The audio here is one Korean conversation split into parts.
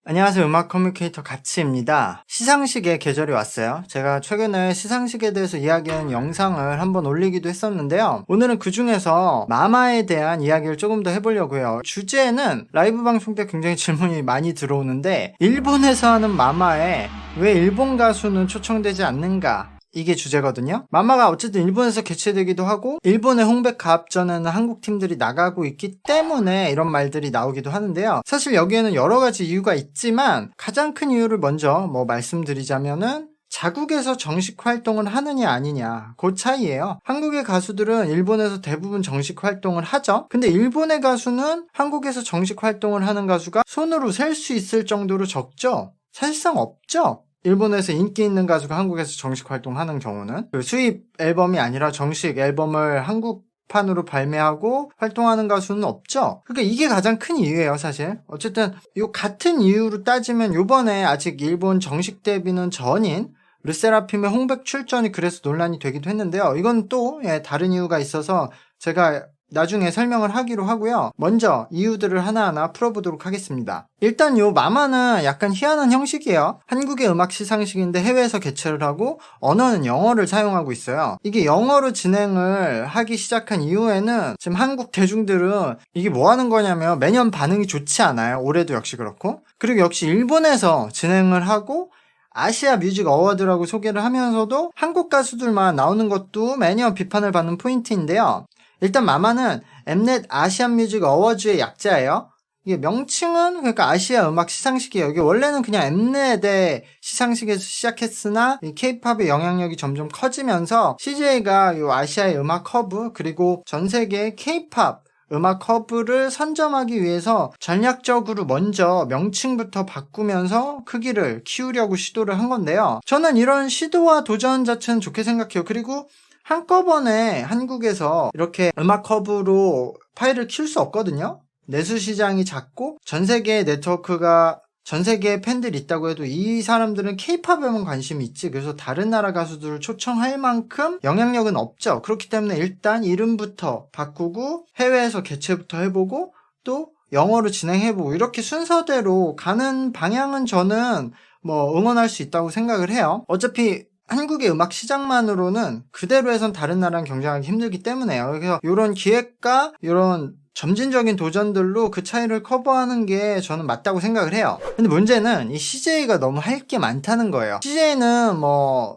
안녕하세요. 음악 커뮤니케이터 가치입니다. 시상식의 계절이 왔어요. 제가 최근에 시상식에 대해서 이야기하는 영상을 한번 올리기도 했었는데요. 오늘은 그 중에서 마마에 대한 이야기를 조금 더 해보려고요. 주제는 라이브 방송 때 굉장히 질문이 많이 들어오는데, 일본에서 하는 마마에 왜 일본 가수는 초청되지 않는가? 이게 주제거든요. 마마가 어쨌든 일본에서 개최되기도 하고 일본의 홍백 가합전에는 한국 팀들이 나가고 있기 때문에 이런 말들이 나오기도 하는데요. 사실 여기에는 여러 가지 이유가 있지만 가장 큰 이유를 먼저 말씀드리자면은 자국에서 정식 활동을 하느냐 아니냐, 그 차이예요. 한국의 가수들은 일본에서 대부분 정식 활동을 하죠. 근데 일본의 가수는 한국에서 정식 활동을 하는 가수가 손으로 셀 수 있을 정도로 적죠. 사실상 없죠. 일본에서 인기 있는 가수가 한국에서 정식 활동하는 경우는 수입 앨범이 아니라 정식 앨범을 한국판으로 발매하고 활동하는 가수는 없죠. 그러니까 이게 가장 큰 이유예요, 사실. 어쨌든 이 같은 이유로 따지면 요번에 아직 일본 정식 데뷔는 전인 르세라핌의 홍백 출전이 그래서 논란이 되기도 했는데요. 이건 또 다른 이유가 있어서 제가 나중에 설명을 하기로 하고요. 먼저 이유들을 하나하나 풀어보도록 하겠습니다. 일단 요 마마는 약간 희한한 형식이에요. 한국의 음악 시상식인데 해외에서 개최를 하고 언어는 영어를 사용하고 있어요. 이게 영어로 진행을 하기 시작한 이후에는 지금 한국 대중들은 이게 뭐 하는 거냐면 매년 반응이 좋지 않아요. 올해도 역시 그렇고. 그리고 역시 일본에서 진행을 하고 아시아 뮤직 어워드라고 소개를 하면서도 한국 가수들만 나오는 것도 매년 비판을 받는 포인트인데요. 일단 마마는 엠넷 아시안 뮤직 어워즈의 약자예요. 이게 명칭은 그러니까 아시아 음악 시상식이에요. 이게 원래는 그냥 엠넷의 시상식에서 시작했으나 이 K-팝의 영향력이 점점 커지면서 CJ가 이 아시아의 음악 허브 그리고 전 세계 K-팝 음악 허브를 선점하기 위해서 전략적으로 먼저 명칭부터 바꾸면서 크기를 키우려고 시도를 한 건데요. 저는 이런 시도와 도전 자체는 좋게 생각해요. 그리고 한꺼번에 한국에서 이렇게 음악 허브로 파일을 키울 수 없거든요. 내수 시장이 작고 전 세계의 네트워크가 전 세계에 팬들이 있다고 해도 이 사람들은 K-팝에만 관심이 있지 그래서 다른 나라 가수들을 초청할 만큼 영향력은 없죠. 그렇기 때문에 일단 이름부터 바꾸고 해외에서 개최부터 해보고 또 영어로 진행해보고 이렇게 순서대로 가는 방향은 저는 응원할 수 있다고 생각을 해요. 어차피 한국의 음악 시장만으로는 그대로 해선 다른 나라랑 경쟁하기 힘들기 때문에요. 그래서 이런 기획과 이런 점진적인 도전들로 그 차이를 커버하는 게 저는 맞다고 생각을 해요. 근데 문제는 이 CJ가 너무 할 게 많다는 거예요. CJ는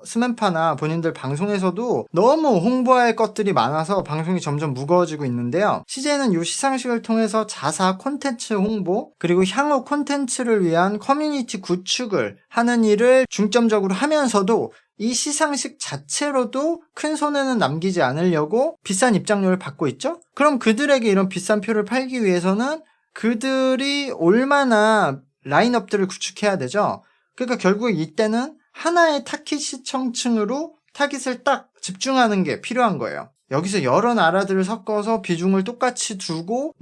스맨파나 본인들 방송에서도 너무 홍보할 것들이 많아서 방송이 점점 무거워지고 있는데요. CJ는 이 시상식을 통해서 자사 콘텐츠 홍보 그리고 향후 콘텐츠를 위한 커뮤니티 구축을 하는 일을 중점적으로 하면서도 이 시상식 자체로도 큰 손해는 남기지 않으려고 비싼 입장료를 받고 있죠? 그럼 그들에게 이런 비싼 표를 팔기 위해서는 그들이 얼마나 라인업들을 구축해야 되죠? 그러니까 결국 이때는 하나의 타깃 시청층으로 타깃을 딱 집중하는 게 필요한 거예요. 여기서 여러 나라들을 섞어서 비중을 똑같이 두고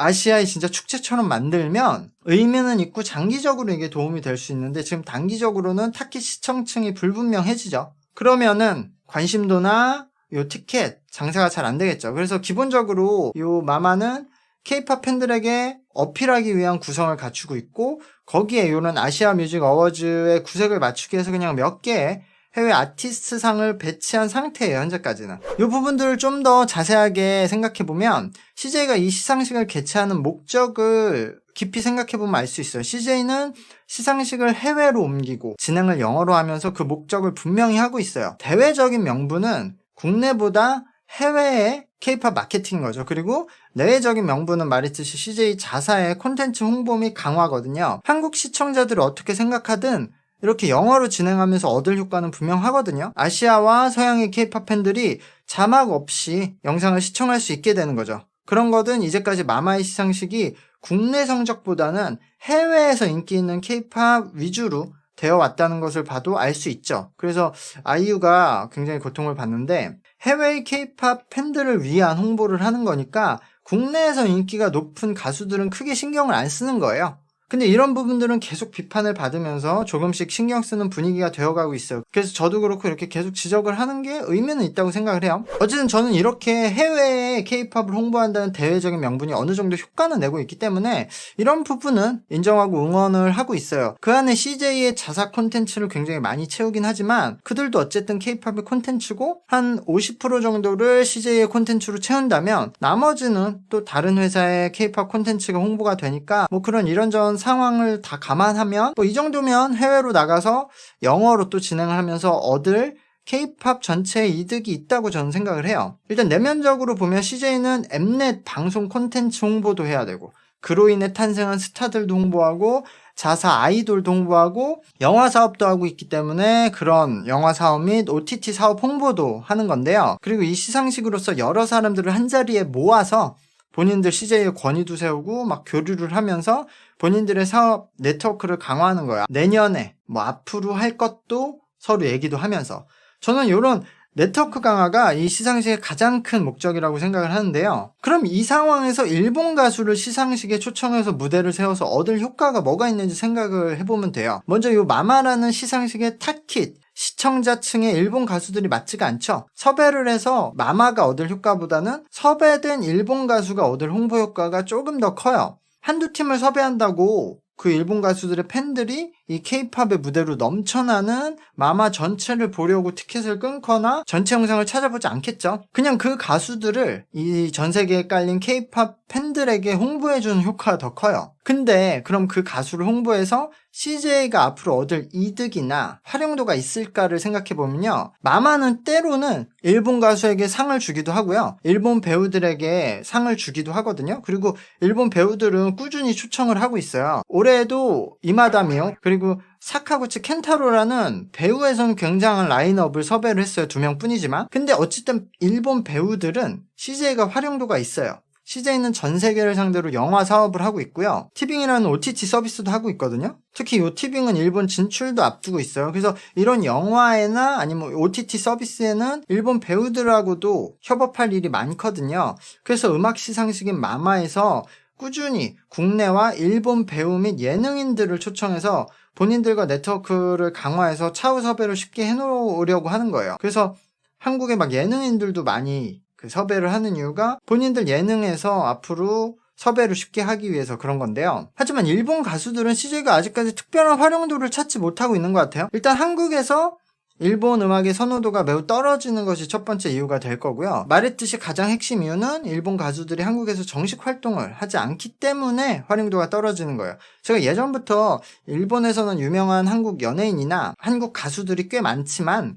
아시아의 진짜 축제처럼 만들면 의미는 있고 장기적으로 이게 도움이 될 수 있는데 지금 단기적으로는 타깃 시청층이 불분명해지죠. 그러면은 관심도나 요 티켓 장사가 잘 안 되겠죠. 그래서 기본적으로 요 마마는 K-팝 팬들에게 어필하기 위한 구성을 갖추고 있고 거기에 이런 아시아 뮤직 어워즈의 구색을 맞추기 위해서 그냥 몇 개의 해외 아티스트상을 배치한 상태예요. 현재까지는. 이 부분들을 좀 더 자세하게 생각해보면 CJ가 이 시상식을 개최하는 목적을 깊이 생각해보면 알 수 있어요. CJ는 시상식을 해외로 옮기고 진행을 영어로 하면서 그 목적을 분명히 하고 있어요. 대외적인 명분은 국내보다 해외의 K-팝 마케팅인 거죠. 그리고 내외적인 명분은 말했듯이 CJ 자사의 콘텐츠 홍보 및 강화거든요. 한국 시청자들을 어떻게 생각하든 이렇게 영어로 진행하면서 얻을 효과는 분명하거든요. 아시아와 서양의 K-팝 팬들이 자막 없이 영상을 시청할 수 있게 되는 거죠. 그런 거든 이제까지 마마의 시상식이 국내 성적보다는 해외에서 인기 있는 K-팝 위주로 되어 왔다는 것을 봐도 알 수 있죠. 그래서 아이유가 굉장히 고통을 받는데 해외의 K-팝 팬들을 위한 홍보를 하는 거니까 국내에서 인기가 높은 가수들은 크게 신경을 안 쓰는 거예요. 근데 이런 부분들은 계속 비판을 받으면서 조금씩 신경 쓰는 분위기가 되어가고 있어요. 그래서 저도 그렇고 이렇게 계속 지적을 하는 게 의미는 있다고 생각을 해요. 어쨌든 저는 이렇게 해외에 K-팝을 홍보한다는 대외적인 명분이 어느 정도 효과는 내고 있기 때문에 이런 부분은 인정하고 응원을 하고 있어요. 그 안에 CJ의 자사 콘텐츠를 굉장히 많이 채우긴 하지만 그들도 어쨌든 K-팝의 콘텐츠고 한 50% 정도를 CJ의 콘텐츠로 채운다면 나머지는 또 다른 회사의 K-팝 콘텐츠가 홍보가 되니까 뭐 그런 이런저런 상황을 다 감안하면 뭐 이 정도면 해외로 나가서 영어로 또 진행을 하면서 얻을 K-팝 전체에 이득이 있다고 저는 생각을 해요. 일단 내면적으로 보면 CJ는 엠넷 방송 콘텐츠 홍보도 해야 되고 그로 인해 탄생한 스타들도 홍보하고 자사 아이돌도 홍보하고 영화 사업도 하고 있기 때문에 그런 영화 사업 및 OTT 사업 홍보도 하는 건데요. 그리고 이 시상식으로서 여러 사람들을 한자리에 모아서 본인들 CJ의 권위도 세우고 막 교류를 하면서 본인들의 사업 네트워크를 강화하는 거야. 내년에 뭐 앞으로 할 것도 서로 얘기도 하면서 저는 이런 네트워크 강화가 이 시상식의 가장 큰 목적이라고 생각을 하는데요. 그럼 이 상황에서 일본 가수를 시상식에 초청해서 무대를 세워서 얻을 효과가 뭐가 있는지 생각을 해보면 돼요. 먼저 이 마마라는 시상식의 타깃 시청자층의 일본 가수들이 맞지가 않죠. 섭외를 해서 마마가 얻을 효과보다는 섭외된 일본 가수가 얻을 홍보 효과가 조금 더 커요. 한두 팀을 섭외한다고 그 일본 가수들의 팬들이 이 K-팝의 무대로 넘쳐나는 마마 전체를 보려고 티켓을 끊거나 전체 영상을 찾아보지 않겠죠. 그냥 그 가수들을 이 전 세계에 깔린 K-팝 팬들에게 홍보해주는 효과가 더 커요. 근데 그럼 그 가수를 홍보해서 CJ가 앞으로 얻을 이득이나 활용도가 있을까를 생각해보면요. 마마는 때로는 일본 가수에게 상을 주기도 하고요. 일본 배우들에게 상을 주기도 하거든요. 그리고 일본 배우들은 꾸준히 초청을 하고 있어요. 올해도 이마다미요. 그리고 사카구치 켄타로라는 배우에서는 굉장한 라인업을 섭외를 했어요. 2명 뿐이지만. 근데 어쨌든 일본 배우들은 CJ가 활용도가 있어요. CJ는 전 세계를 상대로 영화 사업을 하고 있고요. 티빙이라는 OTT 서비스도 하고 있거든요. 특히 이 티빙은 일본 진출도 앞두고 있어요. 그래서 이런 영화에나 아니면 OTT 서비스에는 일본 배우들하고도 협업할 일이 많거든요. 그래서 음악 시상식인 마마에서 꾸준히 국내와 일본 배우 및 예능인들을 초청해서 본인들과 네트워크를 강화해서 차후 섭외를 쉽게 해놓으려고 하는 거예요. 그래서 한국의 막 예능인들도 많이 그 섭외를 하는 이유가 본인들 예능에서 앞으로 섭외를 쉽게 하기 위해서 그런 건데요. 하지만 일본 가수들은 CJ가 아직까지 특별한 활용도를 찾지 못하고 있는 것 같아요. 일단 한국에서 일본 음악의 선호도가 매우 떨어지는 것이 첫 번째 이유가 될 거고요. 말했듯이 가장 핵심 이유는 일본 가수들이 한국에서 정식 활동을 하지 않기 때문에 활용도가 떨어지는 거예요. 제가 예전부터 일본에서는 유명한 한국 연예인이나 한국 가수들이 꽤 많지만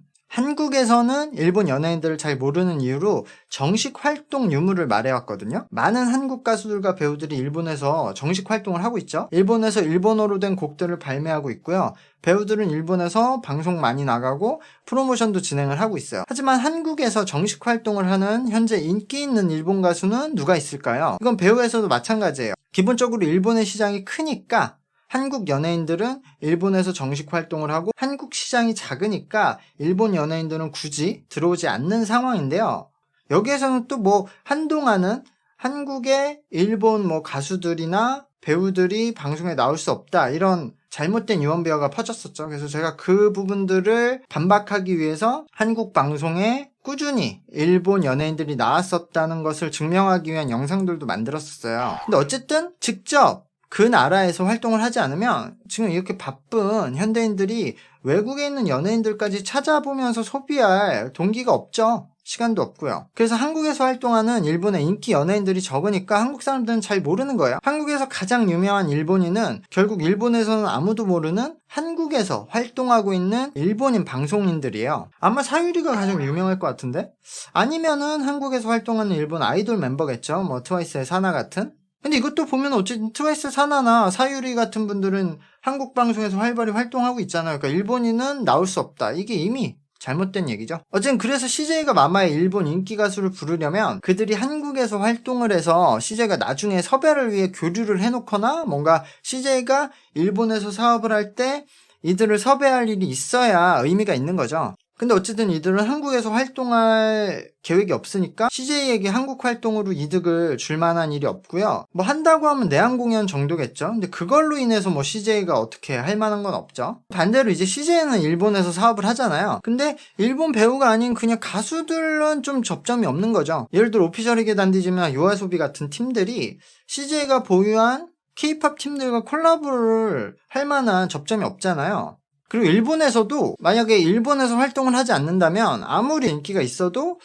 한국에서는 일본 연예인들을 잘 모르는 이유로 정식 활동 유무를 말해왔거든요. 많은 한국 가수들과 배우들이 일본에서 정식 활동을 하고 있죠. 일본에서 일본어로 된 곡들을 발매하고 있고요. 배우들은 일본에서 방송 많이 나가고 프로모션도 진행을 하고 있어요. 하지만 한국에서 정식 활동을 하는 현재 인기 있는 일본 가수는 누가 있을까요? 이건 배우에서도 마찬가지예요. 기본적으로 일본의 시장이 크니까 한국 연예인들은 일본에서 정식 활동을 하고 한국 시장이 작으니까 일본 연예인들은 굳이 들어오지 않는 상황인데요. 여기에서는 또 뭐 한동안은 한국의 일본 뭐 가수들이나 배우들이 방송에 나올 수 없다 이런 잘못된 유언비어가 퍼졌었죠. 그래서 제가 그 부분들을 반박하기 위해서 한국 방송에 꾸준히 일본 연예인들이 나왔었다는 것을 증명하기 위한 영상들도 만들었었어요. 근데 어쨌든 직접 그 나라에서 활동을 하지 않으면 지금 이렇게 바쁜 현대인들이 외국에 있는 연예인들까지 찾아보면서 소비할 동기가 없죠. 시간도 없고요. 그래서 한국에서 활동하는 일본의 인기 연예인들이 적으니까 한국 사람들은 잘 모르는 거예요. 한국에서 가장 유명한 일본인은 결국 일본에서는 아무도 모르는 한국에서 활동하고 있는 일본인 방송인들이에요. 아마 사유리가 가장 유명할 것 같은데? 아니면은 한국에서 활동하는 일본 아이돌 멤버겠죠. 뭐 트와이스의 사나 같은? 근데 이것도 보면 어쨌든 트와이스 사나나 사유리 같은 분들은 한국 방송에서 활발히 활동하고 있잖아요. 그러니까 일본인은 나올 수 없다. 이게 이미 잘못된 얘기죠. 어쨌든 그래서 CJ가 마마의 일본 인기 가수를 부르려면 그들이 한국에서 활동을 해서 CJ가 나중에 섭외를 위해 교류를 해놓거나 뭔가 CJ가 일본에서 사업을 할 때 이들을 섭외할 일이 있어야 의미가 있는 거죠. 근데 어쨌든 이들은 한국에서 활동할 계획이 없으니까 CJ에게 한국 활동으로 이득을 줄 만한 일이 없고요. 뭐 한다고 하면 내한 공연 정도겠죠. 근데 그걸로 인해서 뭐 CJ가 어떻게 할 만한 건 없죠. 반대로 이제 CJ는 일본에서 사업을 하잖아요. 근데 일본 배우가 아닌 그냥 가수들은 좀 접점이 없는 거죠. 예를 들어 오피셜리게 단디즈나 요아소비 같은 팀들이 CJ가 보유한 K-팝 팀들과 콜라보를 할 만한 접점이 없잖아요. 그리고 일본에서도 만약에 일본에서 활동을 하지 않는다면 아무리 인기가 있어도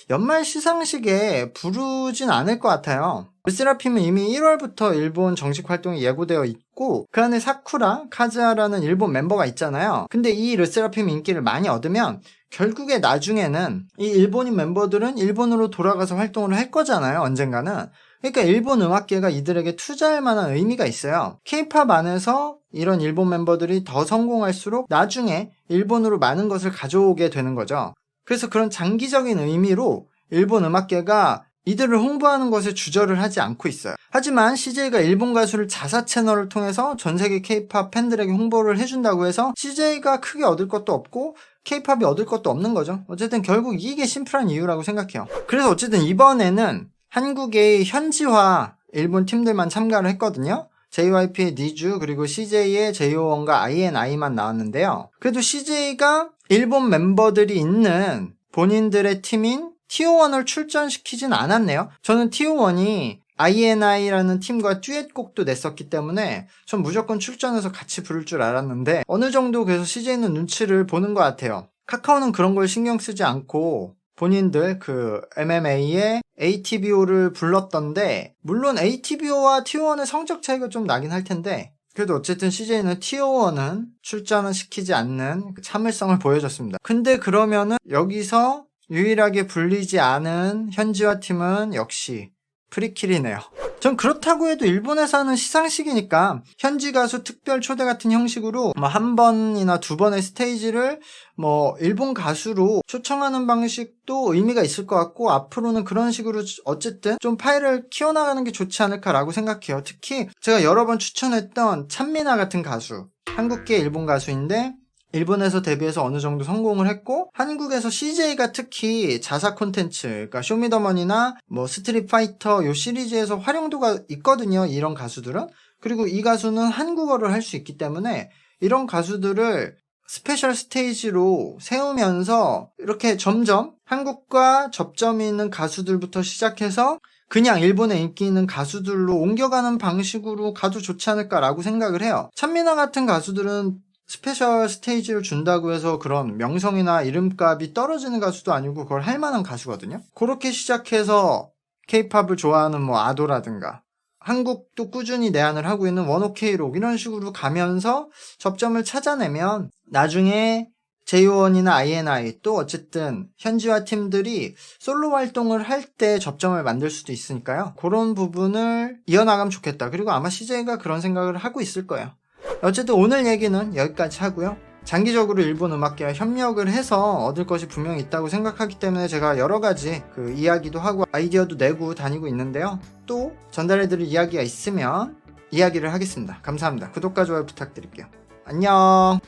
연말 시상식에 부르진 않을 것 같아요. 르세라핌은 이미 1월부터 일본 정식 활동이 예고되어 있고 그 안에 사쿠라, 카즈하라는 일본 멤버가 있잖아요. 근데 이 르세라핌 인기를 많이 얻으면 결국에 나중에는 이 일본인 멤버들은 일본으로 돌아가서 활동을 할 거잖아요. 언젠가는. 그러니까 일본 음악계가 이들에게 투자할 만한 의미가 있어요. K-팝 안에서 이런 일본 멤버들이 더 성공할수록 나중에 일본으로 많은 것을 가져오게 되는 거죠. 그래서 그런 장기적인 의미로 일본 음악계가 이들을 홍보하는 것에 주저를 하지 않고 있어요. 하지만 CJ가 일본 가수를 자사 채널을 통해서 전 세계 K-팝 팬들에게 홍보를 해준다고 해서 CJ가 크게 얻을 것도 없고 K-팝이 얻을 것도 없는 거죠. 어쨌든 결국 이게 심플한 이유라고 생각해요. 그래서 어쨌든 이번에는 한국의 현지화 일본 팀들만 참가를 했거든요. JYP의 니쥬 그리고 CJ의 JO1과 INI만 나왔는데요. 그래도 CJ가 일본 멤버들이 있는 본인들의 팀인 TO1을 출전시키진 않았네요. 저는 TO1이 INI라는 팀과 듀엣곡도 냈었기 때문에 전 무조건 출전해서 같이 부를 줄 알았는데 어느 정도 그래서 CJ는 눈치를 보는 것 같아요. 카카오는 그런 걸 신경 쓰지 않고 본인들 그 MMA의 ATBO를 불렀던데 물론 ATBO와 TO1의 성적 차이가 좀 나긴 할 텐데 그래도 어쨌든 CJ는 TO1은 출전을 시키지 않는 그 참을성을 보여줬습니다. 근데 그러면은 여기서 유일하게 불리지 않은 현지화 팀은 역시 프리킬이네요. 전 그렇다고 해도 일본에서 하는 시상식이니까 현지 가수 특별 초대 같은 형식으로 뭐 한 번이나 두 번의 스테이지를 뭐 일본 가수로 초청하는 방식도 의미가 있을 것 같고 앞으로는 그런 식으로 어쨌든 좀 파일을 키워나가는 게 좋지 않을까라고 생각해요. 특히 제가 여러 번 추천했던 찬미나 같은 가수, 한국계 일본 가수인데 일본에서 데뷔해서 어느 정도 성공을 했고 한국에서 CJ가 특히 자사 콘텐츠 그러니까 쇼미더머니나 뭐 스트릿 파이터 요 시리즈에서 활용도가 있거든요. 이런 가수들은. 그리고 이 가수는 한국어를 할 수 있기 때문에 이런 가수들을 스페셜 스테이지로 세우면서 이렇게 점점 한국과 접점이 있는 가수들부터 시작해서 그냥 일본에 인기 있는 가수들로 옮겨가는 방식으로 가도 좋지 않을까라고 생각을 해요. 찬미나 같은 가수들은 스페셜 스테이지를 준다고 해서 그런 명성이나 이름값이 떨어지는 가수도 아니고 그걸 할 만한 가수거든요. 그렇게 시작해서 K-팝을 좋아하는 뭐 아도라든가 한국도 꾸준히 내한을 하고 있는 원오케이록 이런 식으로 가면서 접점을 찾아내면 나중에 JO1이나 INI 또 어쨌든 현지화 팀들이 솔로 활동을 할 때 접점을 만들 수도 있으니까요. 그런 부분을 이어나가면 좋겠다. 그리고 아마 CJ가 그런 생각을 하고 있을 거예요. 어쨌든 오늘 얘기는 여기까지 하고요. 장기적으로 일본 음악계와 협력을 해서 얻을 것이 분명히 있다고 생각하기 때문에 제가 여러 가지 그 이야기도 하고 아이디어도 내고 다니고 있는데요. 또 전달해드릴 이야기가 있으면 이야기를 하겠습니다. 감사합니다. 구독과 좋아요 부탁드릴게요. 안녕.